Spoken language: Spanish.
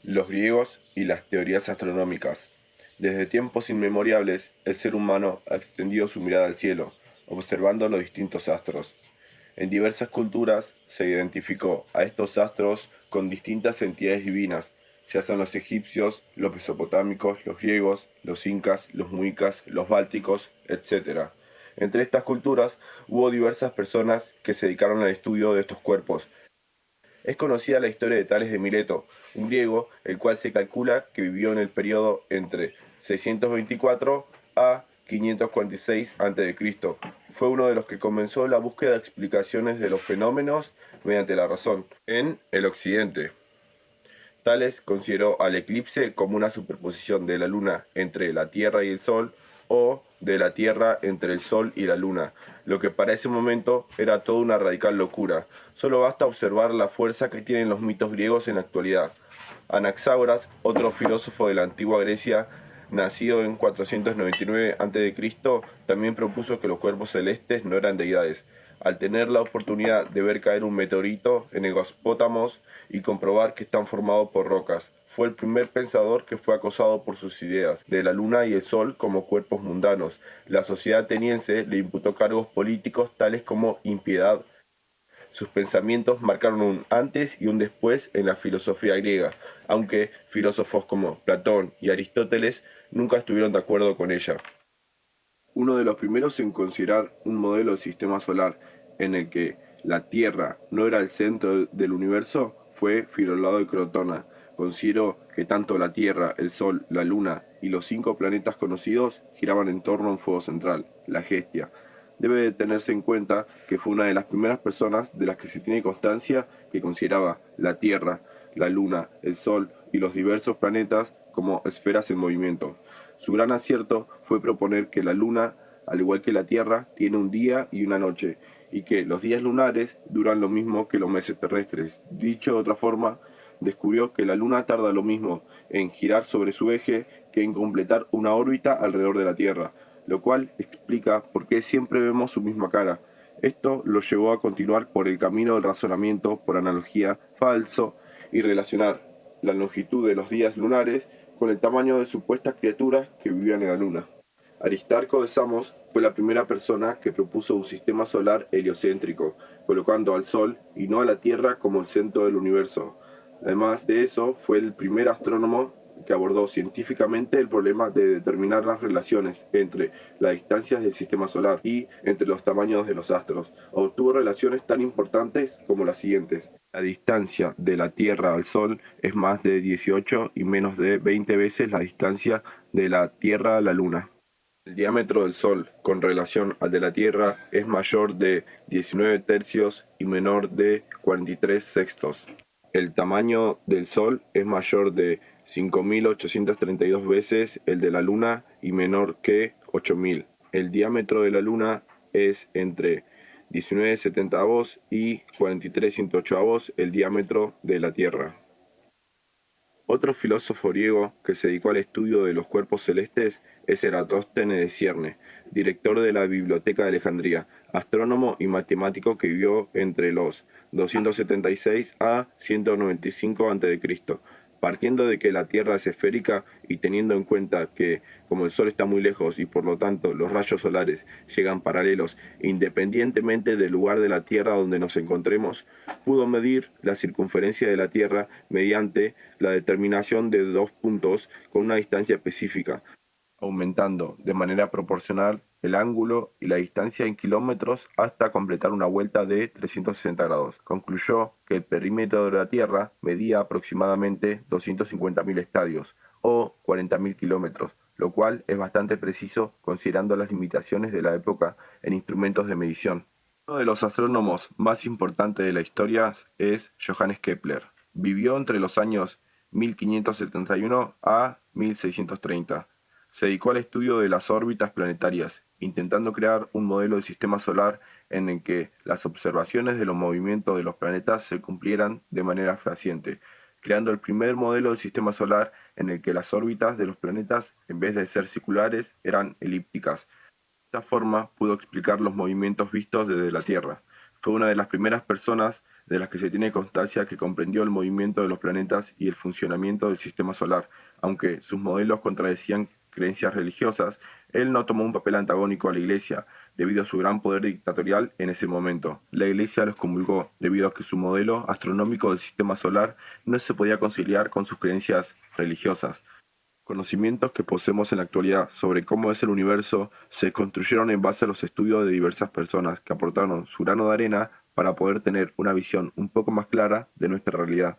Los griegos y las teorías astronómicas. Desde tiempos inmemoriales, el ser humano ha extendido su mirada al cielo, observando los distintos astros. En diversas culturas se identificó a estos astros con distintas entidades divinas, ya sean los egipcios, los mesopotámicos, los griegos, los incas, los muicas, los bálticos, etc. Entre estas culturas hubo diversas personas que se dedicaron al estudio de estos cuerpos. Es conocida la historia de Tales de Mileto, un griego, el cual se calcula que vivió en el periodo entre 624 a 546 a.C. Fue uno de los que comenzó la búsqueda de explicaciones de los fenómenos mediante la razón en el occidente. Tales consideró al eclipse como una superposición de la luna entre la Tierra y el Sol, o de la Tierra entre el Sol y la Luna, lo que para ese momento era toda una radical locura. Solo basta observar la fuerza que tienen los mitos griegos en la actualidad. Anaxágoras, otro filósofo de la antigua Grecia, nacido en 499 a.C., también propuso que los cuerpos celestes no eran deidades. Al tener la oportunidad de ver caer un meteorito en el Hipopótamos y comprobar que están formados por rocas, fue el primer pensador que fue acosado por sus ideas de la luna y el sol como cuerpos mundanos. La sociedad ateniense le imputó cargos políticos tales como impiedad. Sus pensamientos marcaron un antes y un después en la filosofía griega, aunque filósofos como Platón y Aristóteles nunca estuvieron de acuerdo con ella. Uno de los primeros en considerar un modelo de sistema solar en el que la Tierra no era el centro del universo fue Filolado de Crotona. Consideró que tanto la Tierra, el Sol, la Luna y los 5 planetas conocidos giraban en torno a un fuego central, la Hestia. Debe de tenerse en cuenta que fue una de las primeras personas de las que se tiene constancia que consideraba la Tierra, la Luna, el Sol y los diversos planetas como esferas en movimiento. Su gran acierto fue proponer que la Luna, al igual que la Tierra, tiene un día y una noche, y que los días lunares duran lo mismo que los meses terrestres. Dicho de otra forma, descubrió que la Luna tarda lo mismo en girar sobre su eje que en completar una órbita alrededor de la Tierra, lo cual explica por qué siempre vemos su misma cara. Esto lo llevó a continuar por el camino del razonamiento por analogía falso y relacionar la longitud de los días lunares con el tamaño de supuestas criaturas que vivían en la Luna. Aristarco de Samos fue la primera persona que propuso un sistema solar heliocéntrico, colocando al Sol y no a la Tierra como el centro del universo. Además de eso, fue el primer astrónomo que abordó científicamente el problema de determinar las relaciones entre las distancias del sistema solar y entre los tamaños de los astros. Obtuvo relaciones tan importantes como las siguientes. La distancia de la Tierra al Sol es más de 18 y menos de 20 veces la distancia de la Tierra a la Luna. El diámetro del Sol con relación al de la Tierra es mayor de 19 tercios y menor de 43 sextos. El tamaño del Sol es mayor de 5.832 veces el de la Luna y menor que 8.000. El diámetro de la Luna es entre 19 y 43 el diámetro de la Tierra. Otro filósofo griego que se dedicó al estudio de los cuerpos celestes es Eratóstenes de Cierne, director de la Biblioteca de Alejandría, astrónomo y matemático que vivió entre los 276 a 195 a.C. Partiendo de que la Tierra es esférica y teniendo en cuenta que, como el Sol está muy lejos y por lo tanto los rayos solares llegan paralelos independientemente del lugar de la Tierra donde nos encontremos, pudo medir la circunferencia de la Tierra mediante la determinación de 2 puntos con una distancia específica, aumentando de manera proporcional el ángulo y la distancia en kilómetros hasta completar una vuelta de 360 grados. Concluyó que el perímetro de la Tierra medía aproximadamente 250.000 estadios o 40.000 kilómetros, lo cual es bastante preciso considerando las limitaciones de la época en instrumentos de medición. Uno de los astrónomos más importantes de la historia es Johannes Kepler. Vivió entre los años 1571 a 1630. Se dedicó al estudio de las órbitas planetarias, intentando crear un modelo de sistema solar en el que las observaciones de los movimientos de los planetas se cumplieran de manera fehaciente, creando el primer modelo del sistema solar en el que las órbitas de los planetas, en vez de ser circulares, eran elípticas. De esta forma pudo explicar los movimientos vistos desde la Tierra. Fue una de las primeras personas de las que se tiene constancia que comprendió el movimiento de los planetas y el funcionamiento del sistema solar. Aunque sus modelos contradecían creencias religiosas, él no tomó un papel antagónico a la Iglesia, debido a su gran poder dictatorial en ese momento. La Iglesia los comulgó, debido a que su modelo astronómico del sistema solar no se podía conciliar con sus creencias religiosas. Conocimientos que poseemos en la actualidad sobre cómo es el universo se construyeron en base a los estudios de diversas personas que aportaron su grano de arena para poder tener una visión un poco más clara de nuestra realidad.